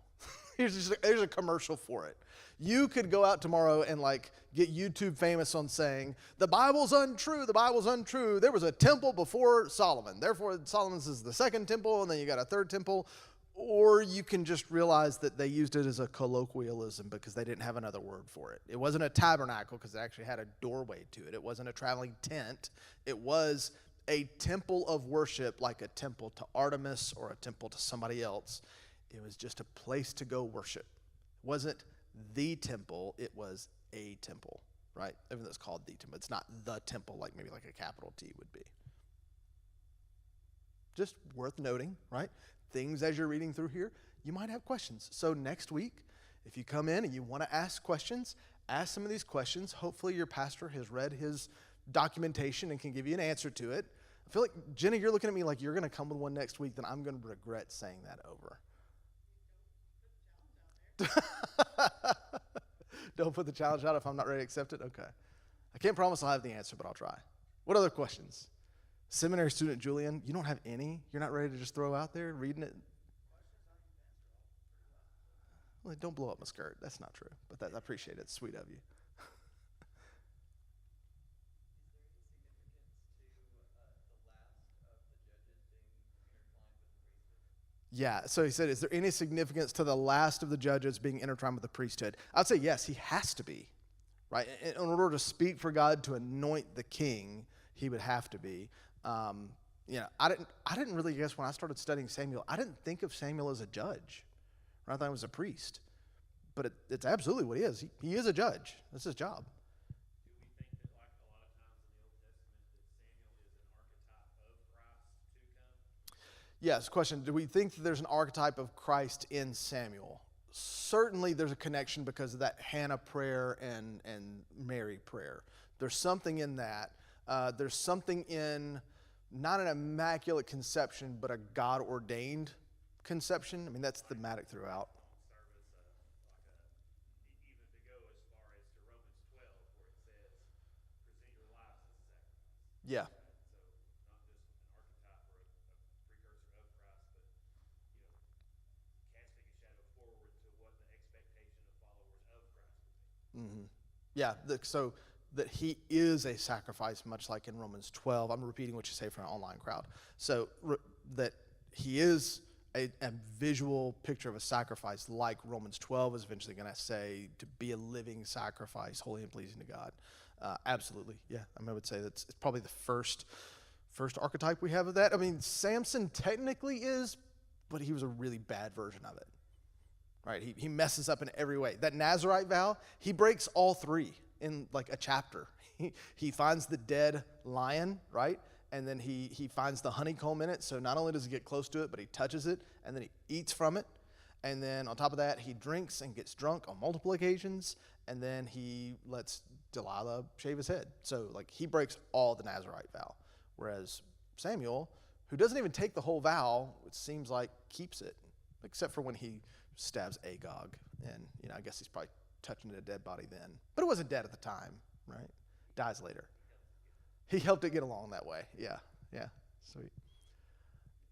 Here's a commercial for it. You could go out tomorrow and like get YouTube famous on saying, the Bible's untrue, the Bible's untrue. There was a temple before Solomon. Therefore, Solomon's is the second temple, and then you got a third temple. Or you can just realize that they used it as a colloquialism because they didn't have another word for it. It wasn't a tabernacle because it actually had a doorway to it. It wasn't a traveling tent. It was a temple of worship, like a temple to Artemis or a temple to somebody else. It was just a place to go worship. It wasn't the temple, it was a temple, right? Even though it's called the temple. It's not the temple like maybe like a capital T would be. Just worth noting, right? Things as you're reading through here, you might have questions. So next week, if you come in and you want to ask questions, ask some of these questions. Hopefully your pastor has read his documentation and can give you an answer to it. I feel like, Jenny, you're looking at me like you're going to come with one next week, then I'm going to regret saying that over. Don't put the challenge out if I'm not ready to accept it? Okay. I can't promise I'll have the answer, but I'll try. What other questions? Seminary student Julian, you don't have any? You're not ready to just throw out there reading it? Well, don't blow up my skirt. That's not true, but I appreciate it. It's sweet of you. Yeah, so he said, is there any significance to the last of the judges being intertwined with the priesthood? I'd say yes, he has to be, right? In order to speak for God to anoint the king, he would have to be. I didn't really guess when I started studying Samuel, I didn't think of Samuel as a judge. Right? I thought he was a priest. But it's absolutely what he is. He is a judge. That's his job. Do we think that, like a lot of times in the Old Testament, that Samuel is an archetype of Christ to come? Yes, question, do we think that there's an archetype of Christ in Samuel? Certainly there's a connection because of that Hannah prayer and Mary prayer. There's something in that. There's something in not an immaculate conception, but a God-ordained conception. I mean, that's thematic throughout. Even to go as far as to Romans 12, where it says, present your lives as a sacrifice. Yeah. So not just an archetype or a precursor of Christ, but casting a shadow forward to what the expectation of followers of Christ would be. Mm-hmm. Yeah, so that he is a sacrifice, much like in Romans 12. I'm repeating what you say for an online crowd. So that he is a visual picture of a sacrifice, like Romans 12 is eventually going to say, to be a living sacrifice, holy and pleasing to God. Absolutely, yeah. I would say that's it's probably the first archetype we have of that. I mean, Samson technically is, but he was a really bad version of it. Right? He messes up in every way. That Nazirite vow, he breaks all three in like a chapter. He finds the dead lion, right? And then he finds the honeycomb in it. So not only does he get close to it, but he touches it, and then he eats from it. And then on top of that, he drinks and gets drunk on multiple occasions. And then he lets Delilah shave his head. So like he breaks all the Nazirite vow. Whereas Samuel, who doesn't even take the whole vow, it seems like keeps it, except for when he stabs Agag. And, I guess he's probably touching a dead body then. But it wasn't dead at the time, right? Dies later. He helped it get along that way. Yeah, sweet.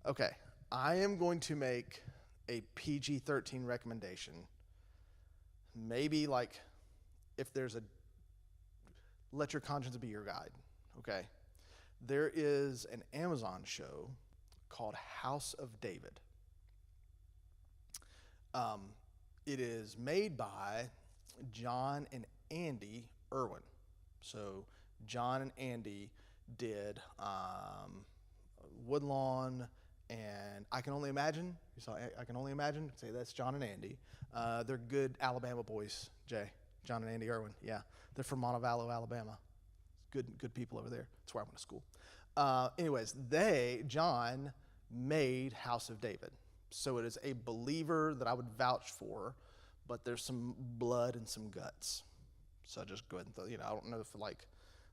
Okay, I am going to make a PG-13 recommendation. Maybe like if there's let your conscience be your guide, okay? There is an Amazon show called House of David. It is made by John and Andy Irwin. So John and Andy did Woodlawn and I Can Only Imagine. You saw I Can Only Imagine? Say that's John and Andy. They're good Alabama boys, Jay. John and Andy Irwin, yeah. They're from Montevallo, Alabama. Good people over there. That's where I went to school. Anyways, John made House of David. So it is a believer that I would vouch for, but there's some blood and some guts. So just go ahead and I don't know if like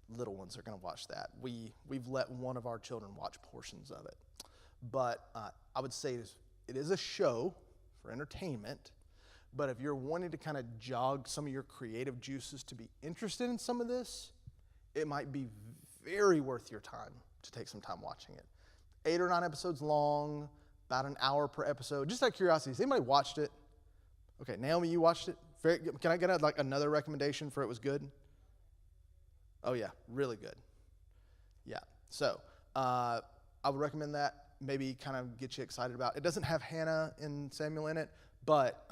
little ones are going to watch that. We've let one of our children watch portions of it, but I would say it is a show for entertainment. But if you're wanting to kind of jog some of your creative juices to be interested in some of this, it might be very worth your time to take some time watching it. 8 or 9 episodes long, about an hour per episode. Just out of curiosity, has anybody watched it? Okay, Naomi, you watched it? Can I get another recommendation for it was good? Oh yeah, really good. Yeah, so I would recommend that. Maybe kind of get you excited about it. It doesn't have Hannah and Samuel in it, but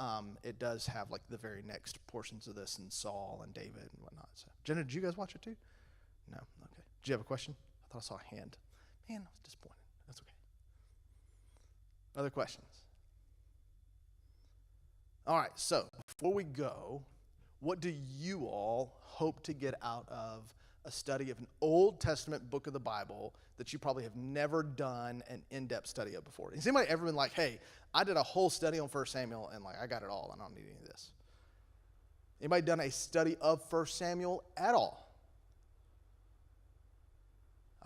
it does have like the very next portions of this and Saul and David and whatnot. So, Jenna, did you guys watch it too? No? Okay. Did you have a question? I thought I saw a hand. Man, I was disappointed. That's okay. Other questions? All right, so before we go, what do you all hope to get out of a study of an Old Testament book of the Bible that you probably have never done an in-depth study of before? Has anybody ever been like, hey, I did a whole study on 1 Samuel and like I got it all. I don't need any of this. Anybody done a study of 1 Samuel at all?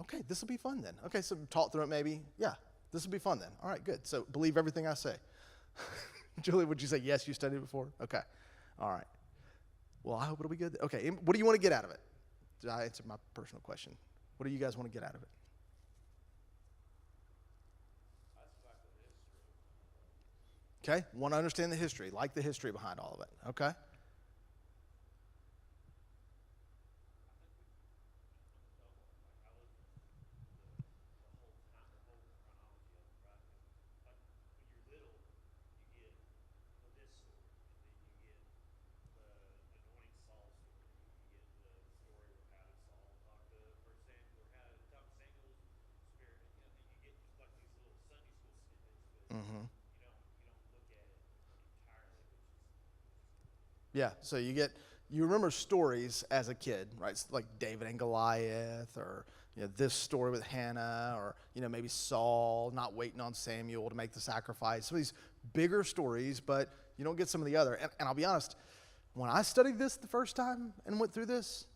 Okay, this will be fun then. Okay, so talk through it maybe. Yeah, this will be fun then. All right, good. So believe everything I say. Julie, would you say yes, you studied it before? Okay. All right. Well, I hope it'll be good. Okay, what do you want to get out of it? Did I answer my personal question? What do you guys want to get out of it? Okay, want to understand the history, like the history behind all of it. Okay. Mm-hmm. Yeah, so you remember stories as a kid, right? It's like David and Goliath, or this story with Hannah, or maybe Saul not waiting on Samuel to make the sacrifice. Some of these bigger stories, but you don't get some of the other. And I'll be honest, when I studied this the first time and went through this,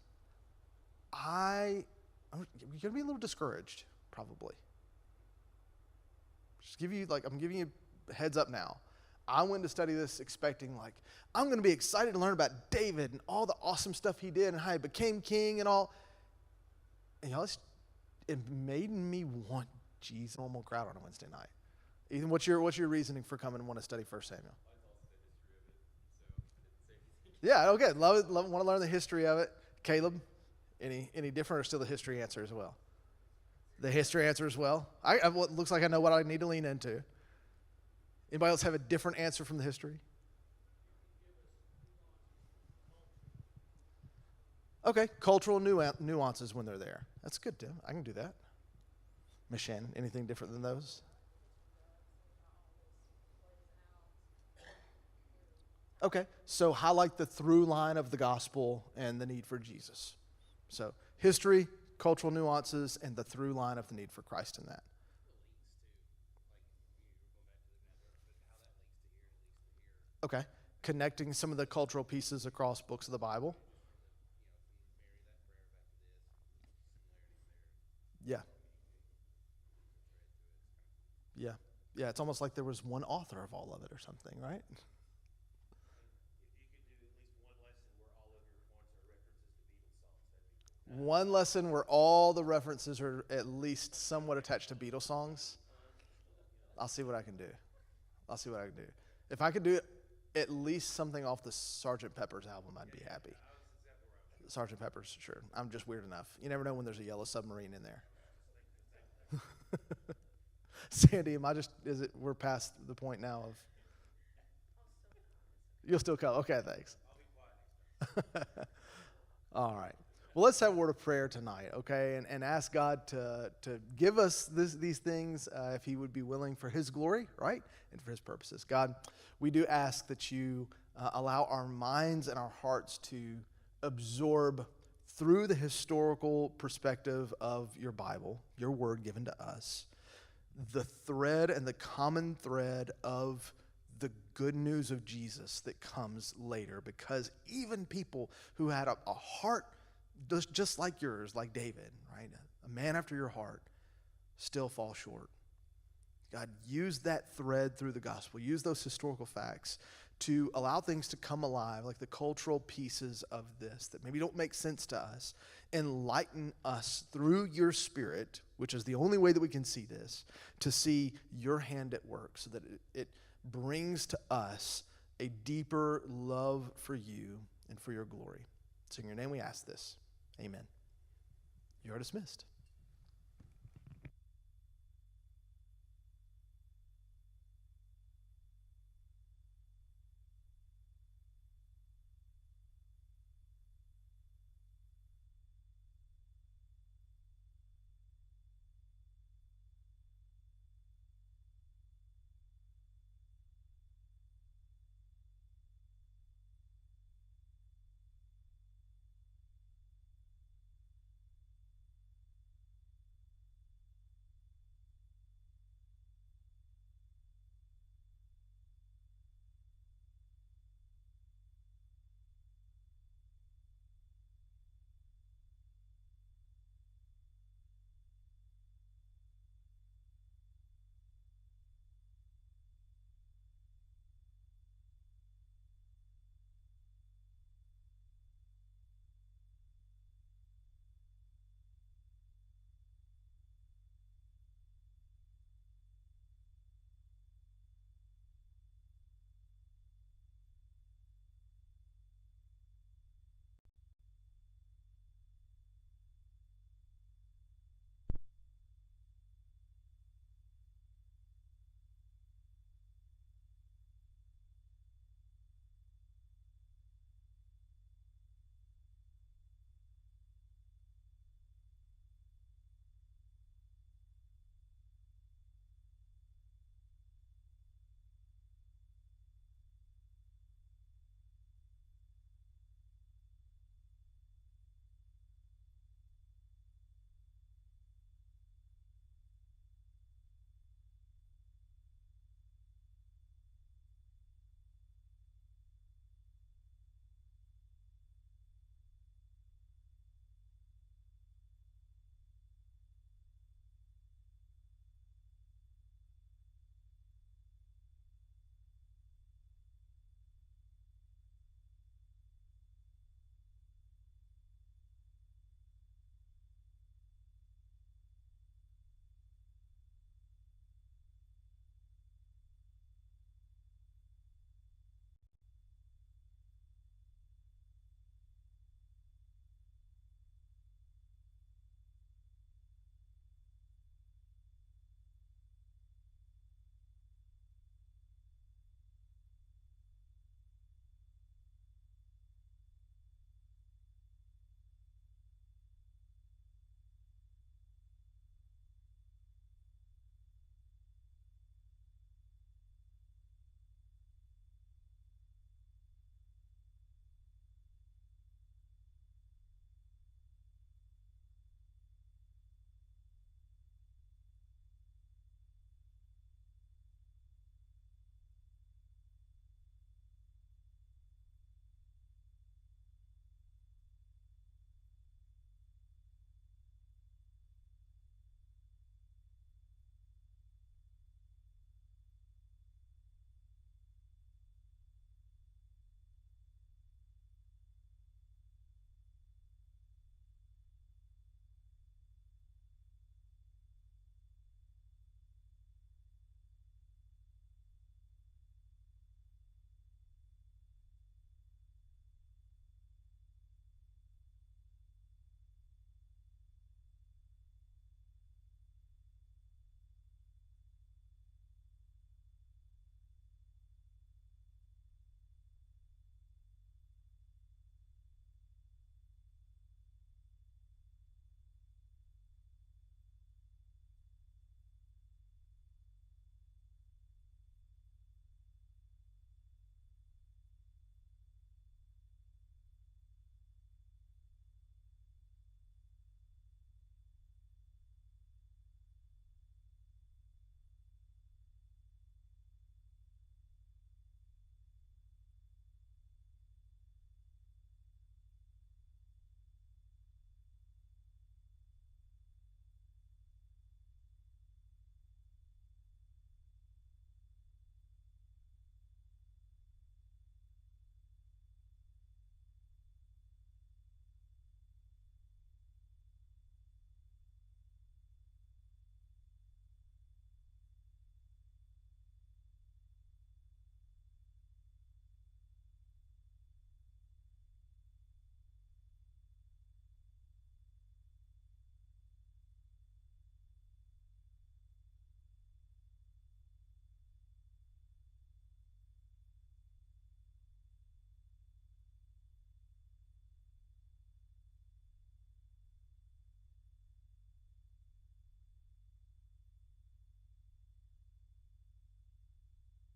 I'm going to be a little discouraged, probably. I'm giving you a heads up now. I went to study this expecting I'm going to be excited to learn about David and all the awesome stuff he did and how he became king and all. And it made me want Jesus normal crowd on a Wednesday night. Ethan, what's your reasoning for coming and want to study 1 Samuel? Yeah, okay. Love it. Want to learn the history of it. Caleb, any different or still the history answer as well? The history answer as well? It looks like I know what I need to lean into. Anybody else have a different answer from the history? Okay, cultural nuances when they're there. That's good, Tim. I can do that. Miss Shannon, anything different than those? Okay, so highlight the through line of the gospel and the need for Jesus. So history, cultural nuances, and the through line of the need for Christ in that. Okay, connecting some of the cultural pieces across books of the Bible. Yeah. Yeah. Yeah, it's almost like there was one author of all of it or something, right? One lesson where all the references are at least somewhat attached to Beatles songs. I'll see what I can do. If I could do at least something off the Sgt. Pepper's album, I'd be happy. Sgt. Pepper's, sure. I'm just weird enough. You never know when there's a yellow submarine in there. Sandy, we're past the point now of, you'll still come. Okay, thanks. All right. Well, let's have a word of prayer tonight, okay? And ask God to give us these things if he would be willing for his glory, right? And for his purposes. God, we do ask that you allow our minds and our hearts to absorb through the historical perspective of your Bible, your word given to us, the thread and the common thread of the good news of Jesus that comes later, because even people who had a heart just like yours, like David, right? A man after your heart, still fall short. God, use that thread through the gospel. Use those historical facts to allow things to come alive, like the cultural pieces of this that maybe don't make sense to us. Enlighten us through your Spirit, which is the only way that we can see this, to see your hand at work, so that it brings to us a deeper love for you and for your glory. So in your name we ask this. Amen. You are dismissed.